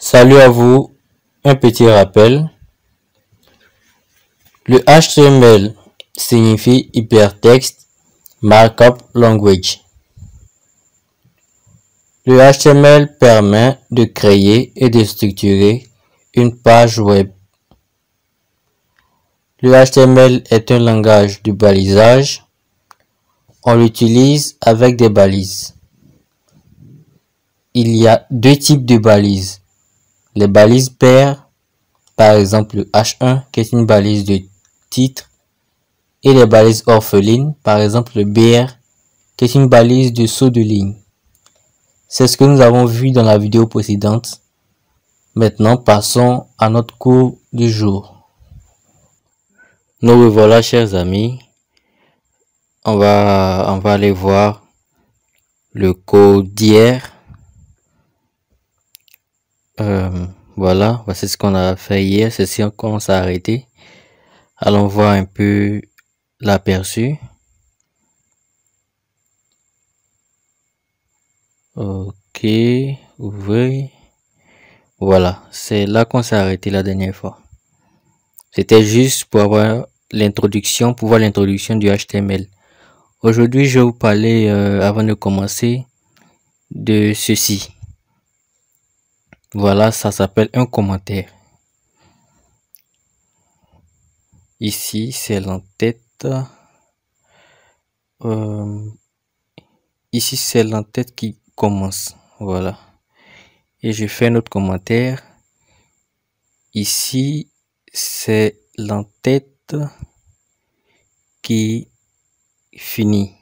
Salut à vous, un petit rappel. Le HTML signifie Hypertext Markup Language. Le HTML permet de créer et de structurer une page web. Le HTML est un langage de balisage. On l'utilise avec des balises. Il y a deux types de balises. Les balises paires, par exemple le H1 qui est une balise de titre, et les balises orphelines, par exemple le BR qui est une balise de saut de ligne. C'est ce que nous avons vu dans la vidéo précédente. Maintenant, passons à notre cours du jour. Nous revoilà, chers amis. On va aller voir le code d'hier. Voilà, voici ce qu'on a fait hier, c'est ce qu'on s'est arrêté. Allons voir un peu l'aperçu. Ok, ouvrez. Voilà, c'est là qu'on s'est arrêté la dernière fois. C'était juste pour avoir l'introduction, pour voir l'introduction du HTML. Aujourd'hui, je vais vous parler, avant de commencer, de ceci. Voilà, ça s'appelle un commentaire. Ici, c'est l'entête. Ici, c'est l'entête qui commence. Voilà. Et je fais un autre commentaire. Ici, c'est l'entête qui finit.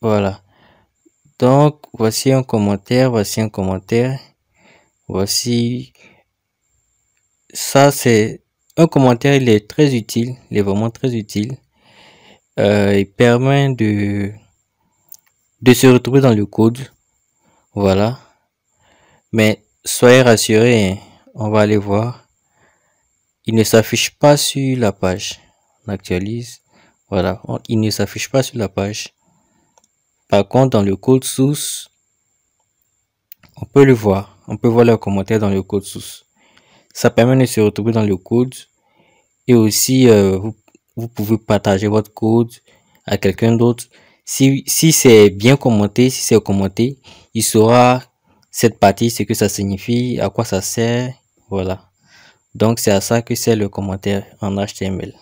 Voilà. Donc, voici un commentaire, voici un commentaire. Voici. Ça, c'est un commentaire, il est très utile. Il est vraiment très utile. Il permet de se retrouver dans le code. Voilà. Mais soyez rassurés, hein, on va aller voir. Il ne s'affiche pas sur la page. On actualise. Voilà. Il ne s'affiche pas sur la page. Par contre, dans le code source, on peut le voir. On peut voir le commentaire dans le code source. Ça permet de se retrouver dans le code. Et aussi, vous pouvez partager votre code à quelqu'un d'autre. Si c'est bien commenté, si c'est commenté, il saura cette partie, ce que ça signifie, à quoi ça sert. Voilà. Donc, c'est à ça que c'est le commentaire en HTML.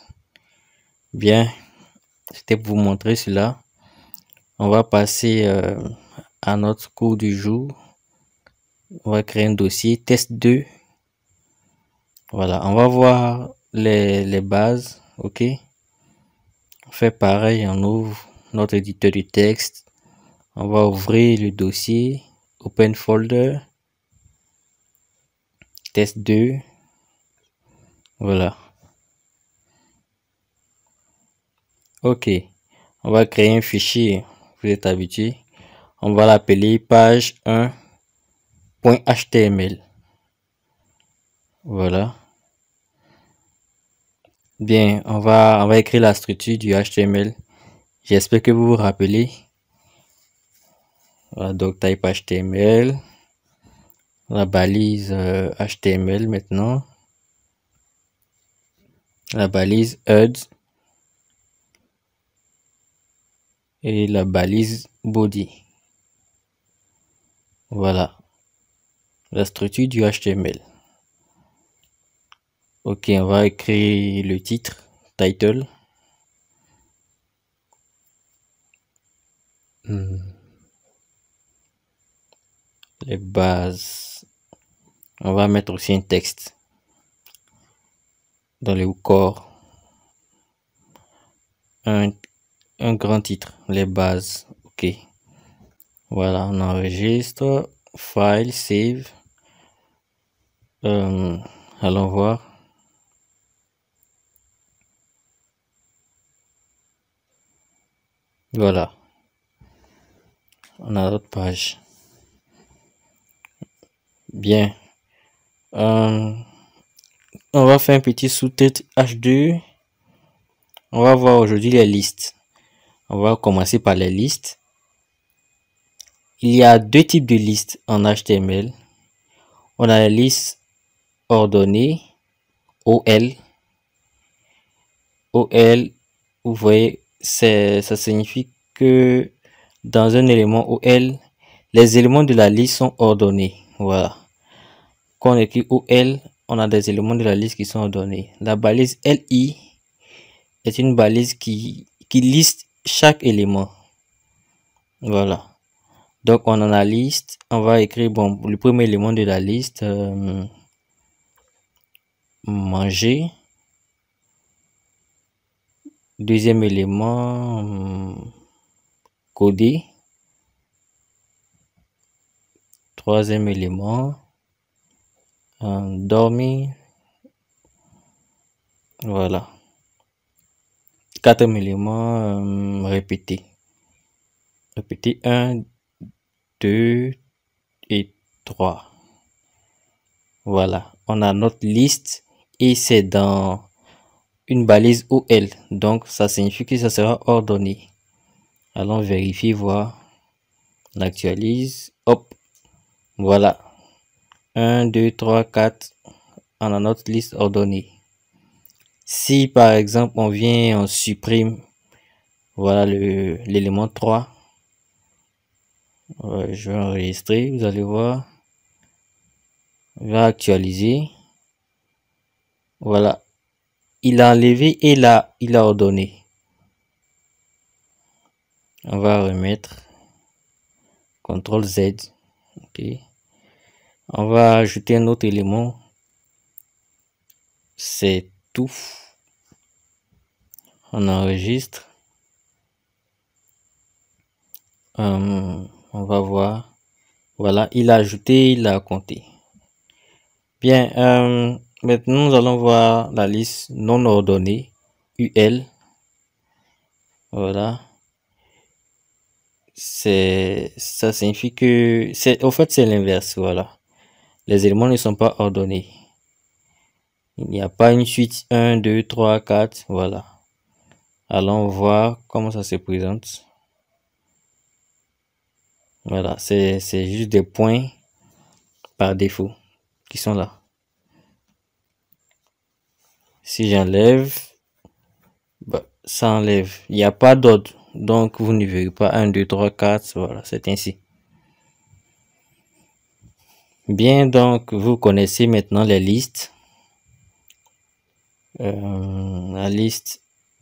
Bien, c'était pour vous montrer cela. On va passer à notre cours du jour. On va créer un dossier test 2. Voilà, on va voir les bases. Ok. On fait pareil, on ouvre notre éditeur de texte. On va ouvrir le dossier. Open folder. Test 2. Voilà. Ok. On va créer un fichier. Vous êtes habitué. On va l'appeler page 1.html. Voilà. Bien, on va écrire la structure du HTML. J'espère que vous vous rappelez. Voilà, donc type HTML. La balise HTML maintenant. La balise head. Et la balise body. Voilà. La structure du HTML. Ok, on va écrire le titre, title. Les bases. On va mettre aussi un texte dans le corps. Un grand titre, les bases. Ok. Voilà, on enregistre. File, save. Allons voir. Voilà. On a notre page. Bien. On va faire un petit sous-titre H2. On va voir aujourd'hui les listes. On va commencer par les listes. il y a deux types de listes en HTML. On a la liste ordonnée, OL. OL, vous voyez, ça signifie que dans un élément OL, les éléments de la liste sont ordonnés. Voilà. Quand on écrit OL, on a des éléments de la liste qui sont ordonnés. La balise LI est une balise qui liste chaque élément. Voilà. Donc on en a liste. On va écrire, bon, le premier élément de la liste, manger. Deuxième élément, coder. Troisième élément, dormir. Voilà. Quatrième élément, répéter. Répéter 1, 2 et 3. Voilà. On a notre liste et c'est dans une balise OL. Donc, ça signifie que ça sera ordonné. Allons vérifier, voir. On actualise. Hop. Voilà. 1, 2, 3, 4. On a notre liste ordonnée. Si par exemple on vient, on supprime, voilà l'élément 3. Je vais enregistrer, vous allez voir. Je vais actualiser. Voilà. Il a enlevé et là, il a ordonné. On va remettre. CTRL Z. Ok. On va ajouter un autre élément. C'est tout. On enregistre. On va voir. Voilà, il a ajouté, il a compté. Bien, maintenant nous allons voir la liste non ordonnée, UL. Voilà. Ça signifie que au fait c'est l'inverse. Voilà. Les éléments ne sont pas ordonnés. Il n'y a pas une suite 1, 2, 3, 4. Voilà. Allons voir comment ça se présente. Voilà, c'est juste des points par défaut qui sont là. Si j'enlève, bah, ça enlève. Il n'y a pas d'ordre. Donc, vous ne verrez pas 1, 2, 3, 4. Voilà, c'est ainsi. Bien, donc, vous connaissez maintenant les listes. La liste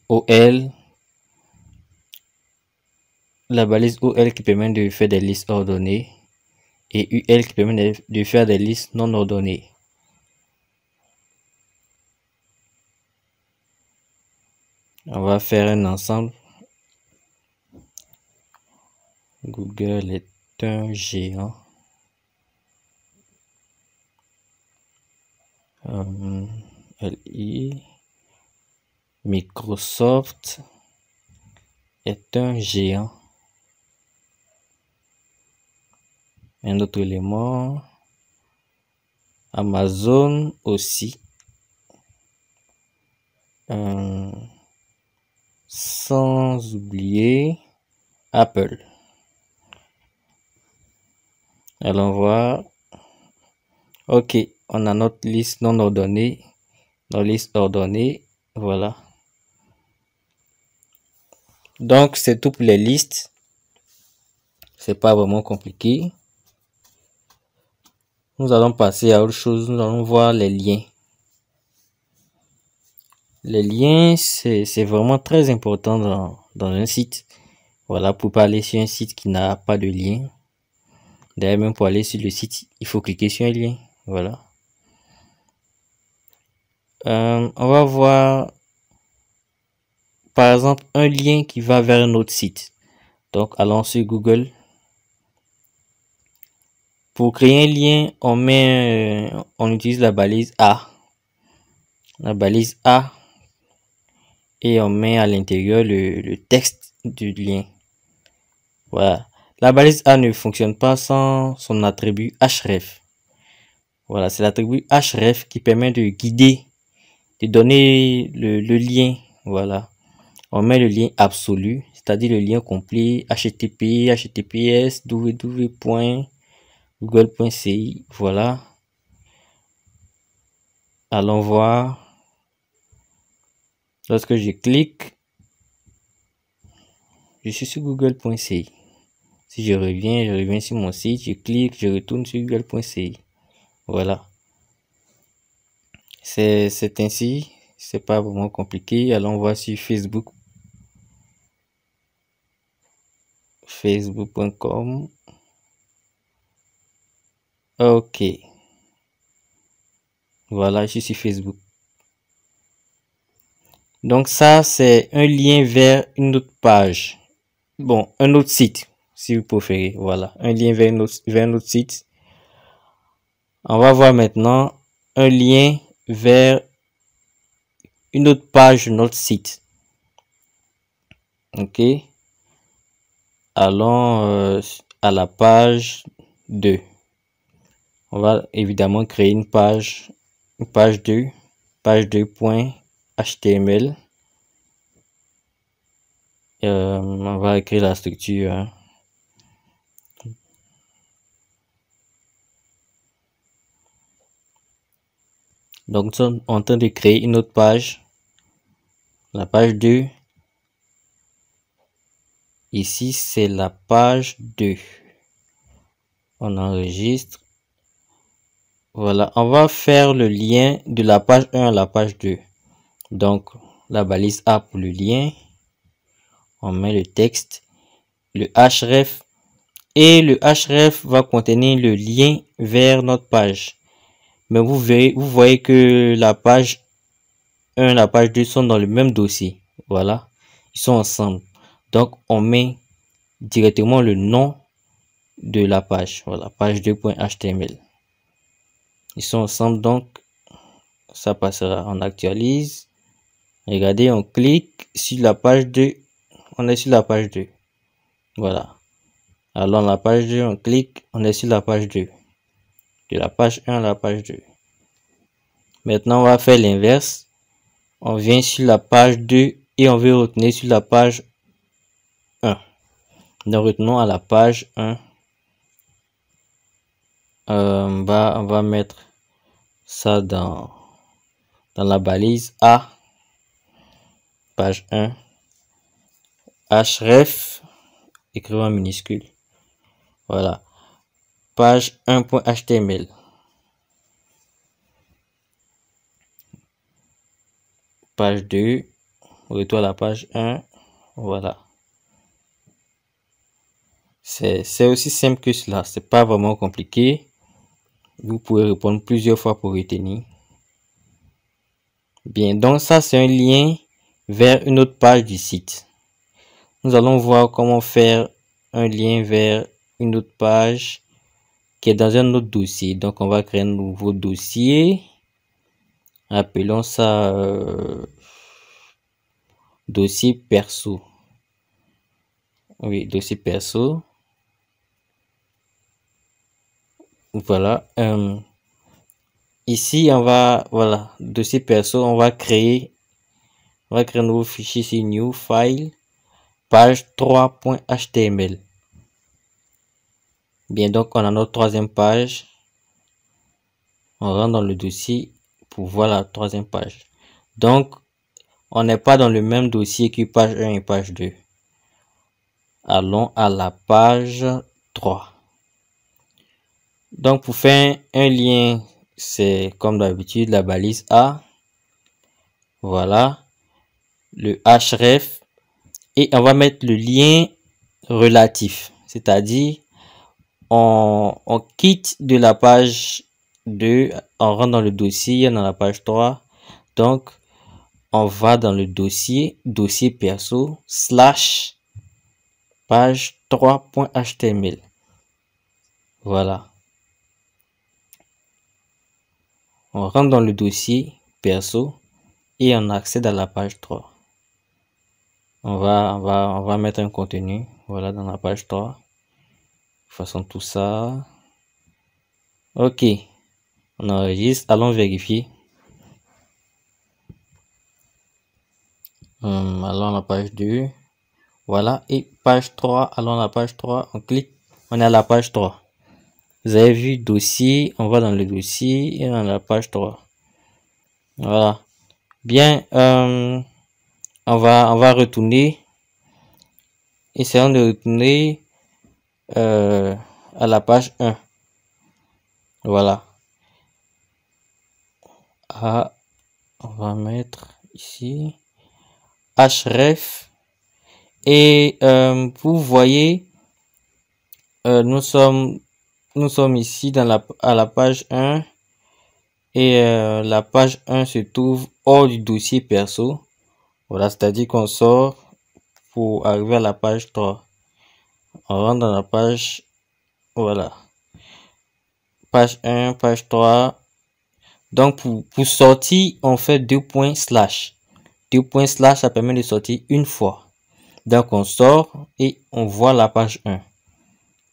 OL. La balise OL qui permet de faire des listes ordonnées. Et UL qui permet de faire des listes non ordonnées. On va faire un ensemble. Google est un géant. LI. Microsoft est un géant. Un autre élément. Amazon aussi. Sans oublier Apple. Allons voir. Ok, on a notre liste non ordonnée. Notre liste ordonnée. Voilà. Donc, c'est tout pour les listes. C'est pas vraiment compliqué. Nous allons passer à autre chose. Nous allons voir les liens. Les liens, c'est vraiment très important dans un site. Voilà, pour pas aller sur un site qui n'a pas de lien. D'ailleurs, même pour aller sur le site, il faut cliquer sur un lien. Voilà. On va voir, par exemple, un lien qui va vers un autre site. Donc, allons sur Google. Pour créer un lien, on utilise la balise A. La balise A. Et on met à l'intérieur le texte du lien. Voilà. La balise A ne fonctionne pas sans son attribut href. Voilà, c'est l'attribut href qui permet de guider, de donner le lien. Voilà. On met le lien absolu, c'est-à-dire le lien complet, http, https, www.google.ci. Voilà. Allons voir. Lorsque je clique, je suis sur google.ci. Si je reviens sur mon site, je clique, je retourne sur google.ci. Voilà. C'est ainsi, c'est pas vraiment compliqué. Allons voir sur Facebook. Facebook.com. Ok. Voilà, je suis sur Facebook. Donc ça, c'est un lien vers une autre page. Bon, un autre site, si vous préférez. Voilà, un lien vers un autre site. On va voir maintenant un lien vers une autre page de notre site. Ok. Allons à la page 2. On va évidemment créer une page 2, page 2.html. On va écrire la structure. Hein. Donc, nous sommes en train de créer une autre page. La page 2. Ici, c'est la page 2. On enregistre. Voilà, on va faire le lien de la page 1 à la page 2. Donc, la balise A pour le lien. On met le texte, le href. Et le href va contenir le lien vers notre page. Mais vous voyez que la page 1 et la page 2 sont dans le même dossier. Voilà, ils sont ensemble. Donc, on met directement le nom de la page. Voilà, page 2.html. Ils sont ensemble, donc ça passera. On actualise. Regardez, on clique sur la page 2. On est sur la page 2. Voilà. Alors, la page 2, on clique, on est sur la page 2. De la page 1 à la page 2. Maintenant, on va faire l'inverse. On vient sur la page 2 et on veut retourner sur la page 1. Donc, retenons à la page 1. On va mettre ça dans la balise A. Page 1. Href, écrivons en minuscule. Voilà. Page 1.html. Page 2. Retour à la page 1. Voilà. C'est aussi simple que cela. C'est pas vraiment compliqué. Vous pouvez répondre plusieurs fois pour retenir. Bien, donc ça c'est un lien vers une autre page du site. Nous allons voir comment faire un lien vers une autre page qui est dans un autre dossier. Donc on va créer un nouveau dossier. Appelons ça dossier perso. Oui, dossier perso. Voilà. Ici, voilà, dossier perso, on va créer un nouveau fichier ici, new file, page 3.html. Bien, donc on a notre troisième page. On rentre dans le dossier pour voir la troisième page. Donc, on n'est pas dans le même dossier que page 1 et page 2. Allons à la page 3. Donc, pour faire un lien, c'est comme d'habitude la balise A. Voilà. Le href. Et on va mettre le lien relatif. C'est-à-dire, on quitte de la page 2, on rentre dans le dossier, dans la page 3. Donc, on va dans le dossier perso, / page 3.html. Voilà. On rentre dans le dossier perso et on accède à la page 3. On va mettre un contenu, voilà, dans la page 3. Façon tout ça. Ok. On enregistre. Allons vérifier. Allons à la page 2. Voilà. Et page 3. Allons à la page 3. On clique. On est à la page 3. Vous avez vu dossier. On va dans le dossier et dans la page 3. Voilà. Bien. On va retourner. Essayons de retourner à la page 1. Voilà. Ah, on va mettre ici href. Et vous voyez, nous sommes ici dans à la page 1 et la page 1 se trouve hors du dossier perso. Voilà, c'est-à-dire qu'on sort pour arriver à la page 3. On rentre dans la page, voilà, page 1, page 3. Donc pour sortir, on fait 2 points slash. 2 points slash, ça permet de sortir une fois. Donc on sort et on voit la page 1.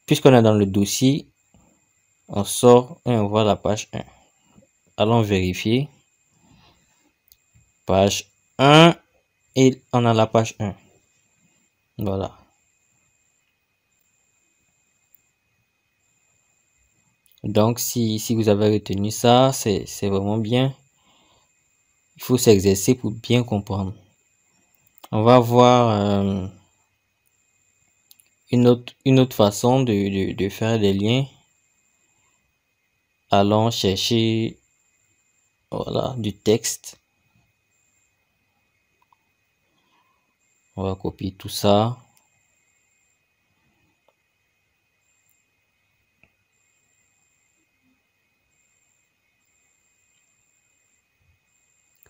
Puisqu'on est dans le dossier, on sort et on voit la page 1. Allons vérifier. Page 1 et on a la page 1. Voilà. Donc si vous avez retenu ça, c'est vraiment bien. Il faut s'exercer pour bien comprendre. On va voir une autre façon de faire des liens. Allons chercher, voilà, du texte. On va copier tout ça.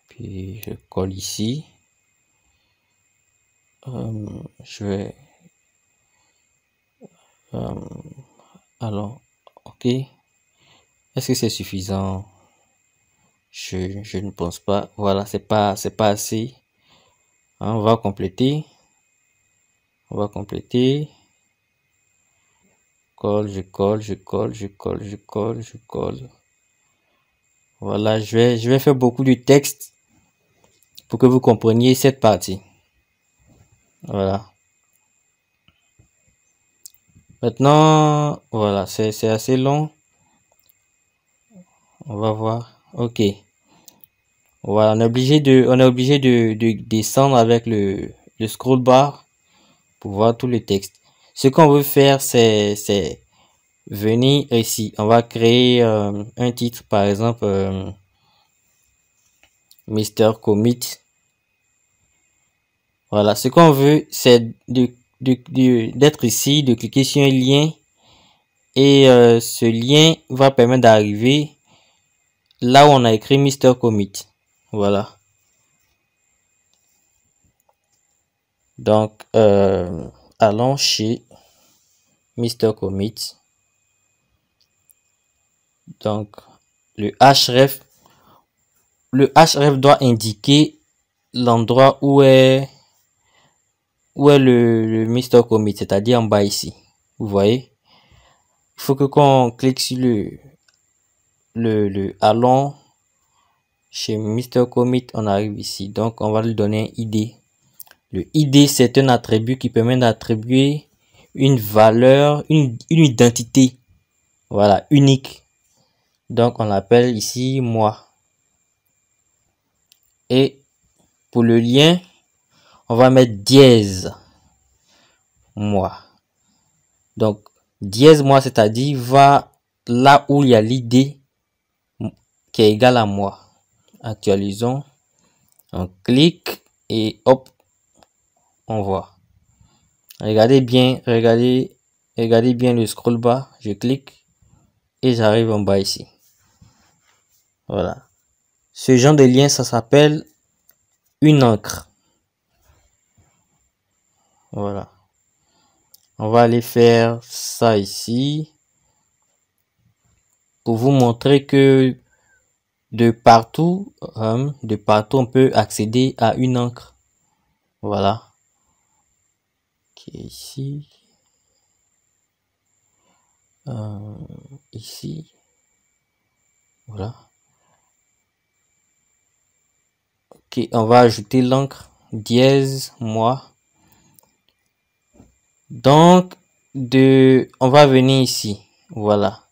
Puis je colle ici. Je vais alors, ok. Est-ce que c'est suffisant? Je ne pense pas. Voilà, c'est pas assez. On va compléter. On va compléter. Colle, je colle, je colle, je colle, je colle, je colle. Voilà, je vais faire beaucoup de texte pour que vous compreniez cette partie. Voilà. Maintenant, voilà, c'est assez long. On va voir. Ok. Voilà, on est obligé de descendre avec le scroll bar pour voir tous les textes. Ce qu'on veut faire, c'est venir ici. On va créer un titre, par exemple, Mister Commit. Voilà, ce qu'on veut, c'est d'être ici, de cliquer sur un lien et ce lien va permettre d'arriver là où on a écrit Mister Commit. Voilà. Donc, allons chez Mister Commit. Donc, le href doit indiquer l'endroit où est le Mister Commit, c'est-à-dire en bas ici. Vous voyez? Il faut que quand on clique sur le allons chez Mister Commit, on arrive ici. Donc, on va lui donner un ID. Le ID, c'est un attribut qui permet d'attribuer une valeur, une identité. Voilà, unique. Donc, on l'appelle ici moi. Et pour le lien, on va mettre dièse moi. Donc, dièse moi, c'est-à-dire va là où il y a l'idée qui est égal à moi. Actualisons. On clique et hop, on voit. Regardez bien le scroll bar. Je clique et j'arrive en bas ici. Voilà. Ce genre de lien, ça s'appelle une encre. Voilà. On va aller faire ça ici pour vous montrer que de partout, on peut accéder à une encre. Voilà. Qui est ici. Ici. Voilà. Ok, on va ajouter l'encre. dièse, moi. Donc, on va venir ici. Voilà.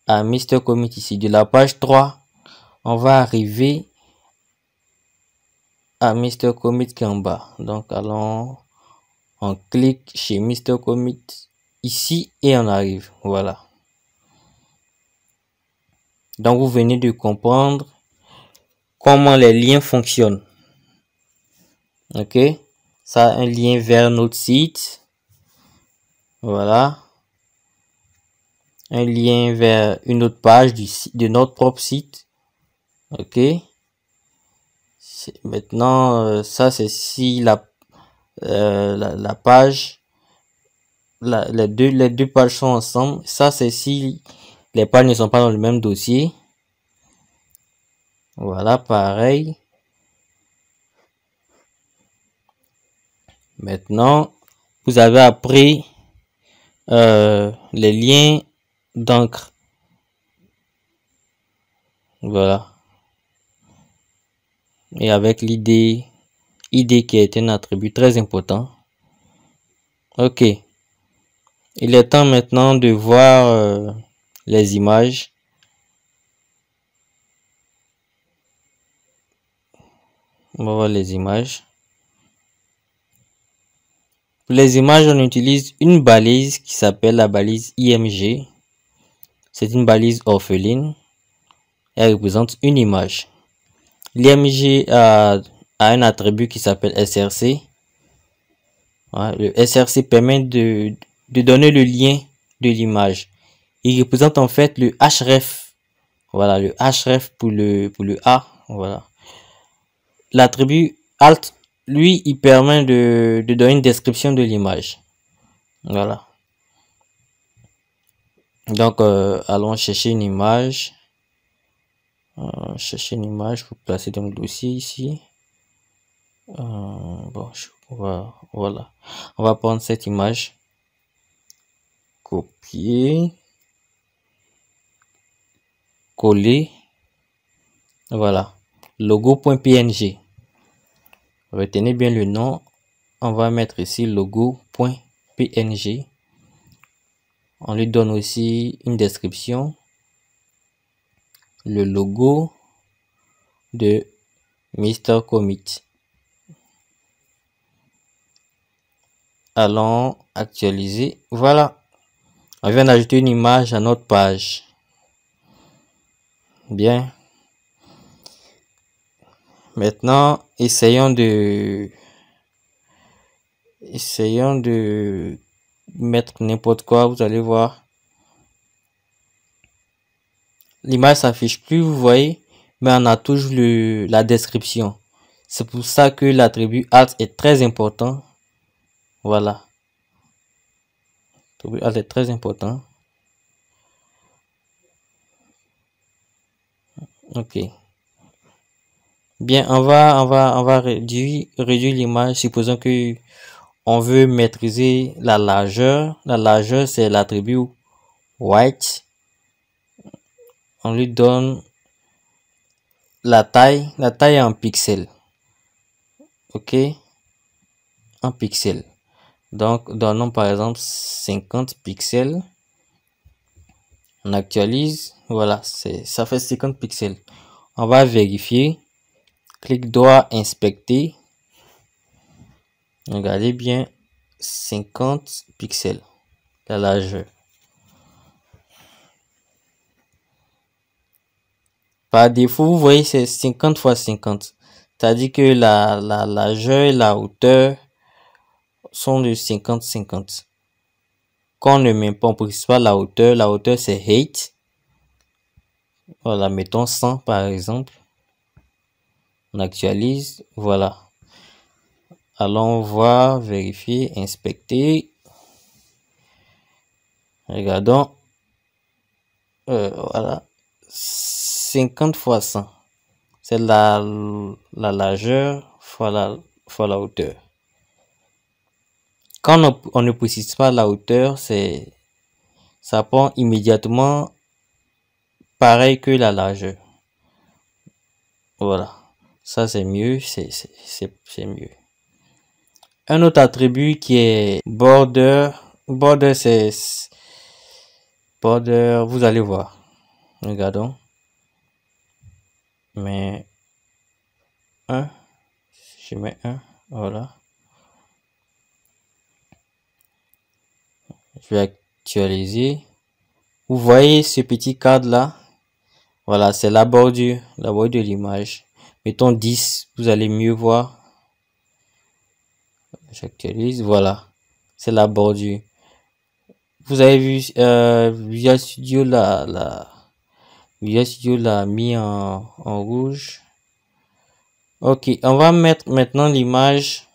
À Mr. Commit ici. De la page 3, on va arriver à Mr. Commit qui est en bas. Donc, on clique chez Mr. Commit ici et on arrive. Voilà. Donc, vous venez de comprendre comment les liens fonctionnent. Ok. Ça, un lien vers notre site. Voilà. Un lien vers une autre page de notre propre site. Ok. Maintenant, ça c'est si la page, les deux pages sont ensemble. Ça c'est si les pages ne sont pas dans le même dossier. Voilà, pareil. Maintenant, vous avez appris les liens d'encre. Voilà. Et avec l'id qui est un attribut très important. Ok. Il est temps maintenant de voir les images. On va voir les images. Pour les images, on utilise une balise qui s'appelle la balise IMG. C'est une balise orpheline. Elle représente une image. L'IMG a un attribut qui s'appelle SRC. Le SRC permet de donner le lien de l'image. Il représente en fait le href. Voilà, le href pour le A. Voilà. L'attribut alt, lui, il permet de donner une description de l'image. Voilà. Donc, allons chercher une image. Chercher une image pour placer dans le dossier ici. Bon, voilà. On va prendre cette image. Copier. Coller. Voilà. Logo.png. Retenez bien le nom. On va mettre ici logo.png. On lui donne aussi une description. Le logo de Mr. Commit. Allons actualiser. Voilà. On vient d'ajouter une image à notre page. Bien. Maintenant, essayons de mettre n'importe quoi. Vous allez voir. L'image s'affiche plus, vous voyez, mais on a toujours la description. C'est pour ça que l'attribut alt est très important. Voilà. L'attribut alt est très important. Ok. Bien, on va réduire l'image. Supposons que on veut maîtriser la largeur. La largeur, c'est l'attribut white. On lui donne la taille en pixels. Ok. En pixels. Donc, donnons par exemple 50 pixels. On actualise. Voilà, ça fait 50 pixels. On va vérifier. Clic droit, inspecter. Regardez bien, 50 pixels. La largeur. Par défaut, vous voyez, c'est 50 fois 50. C'est-à-dire que la largeur et la hauteur sont de 50-50. Quand on ne met pas, on ne précise pas la hauteur c'est height. Voilà, mettons 100 par exemple. On actualise, voilà. Allons voir, vérifier, inspecter. Regardons. Voilà. 50 fois 100. C'est la largeur fois la hauteur. Quand on ne précise pas la hauteur, ça prend immédiatement pareil que la largeur. Voilà. Ça, c'est mieux. C'est mieux. un autre attribut qui est border. Border, c'est border, vous allez voir. Regardons. Mais je mets un, voilà. Je vais actualiser. Vous voyez ce petit cadre là? Voilà, c'est la bordure de l'image. Mettons 10, vous allez mieux voir. J'actualise, voilà. C'est la bordure. Vous avez vu, Visual Studio Visual Studio l'a mis en rouge. Ok, on va mettre maintenant l'image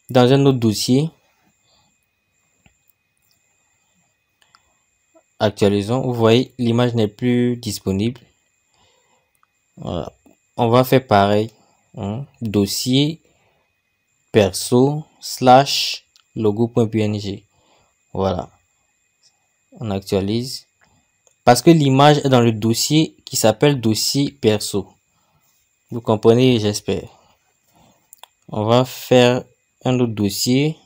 dans un autre dossier. Actualisons. Vous voyez, l'image n'est plus disponible. Voilà. On va faire pareil. Dossier perso / logo.png. Voilà. On actualise. Parce que l'image est dans le dossier qui s'appelle dossier perso. Vous comprenez, j'espère. On va faire un autre dossier.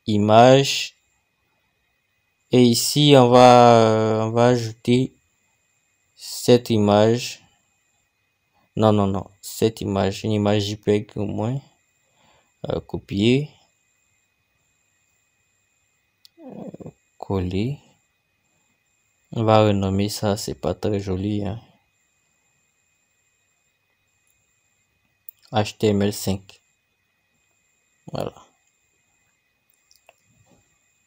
Image. Et ici, on va ajouter cette image. Non. Cette image, une image JPEG au moins. Copier. Coller. On va renommer ça, c'est pas très joli. Hein. HTML5. Voilà.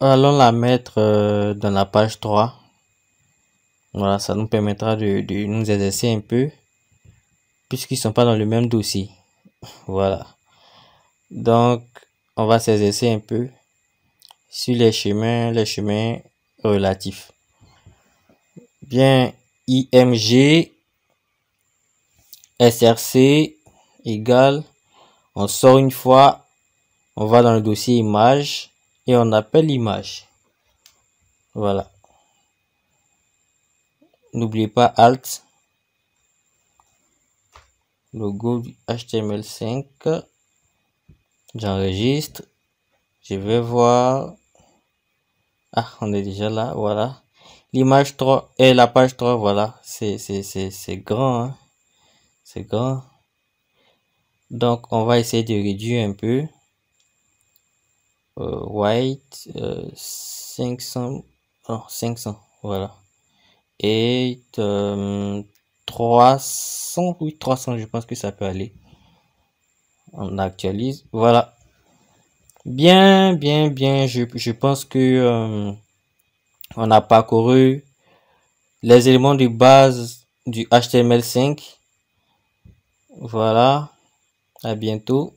Allons la mettre dans la page 3. Voilà, ça nous permettra de nous exercer un peu. Puisqu'ils ne sont pas dans le même dossier. Voilà. Donc, on va s'exercer un peu sur les chemins relatifs. Bien, IMG, SRC égale, on sort une fois, on va dans le dossier image et on appelle l'image. Voilà. N'oubliez pas Alt, logo du HTML5. J'enregistre. Je vais voir. Ah, on est déjà là. Voilà. L'image 3 et la page 3. Voilà. C'est grand. Hein? C'est grand. Donc, on va essayer de réduire un peu. White. 500. Oh, 500. Voilà. Et 300. Oui, 300. Je pense que ça peut aller. On actualise. Voilà. Bien. Je pense que on a parcouru les éléments de base du HTML5. Voilà. À bientôt.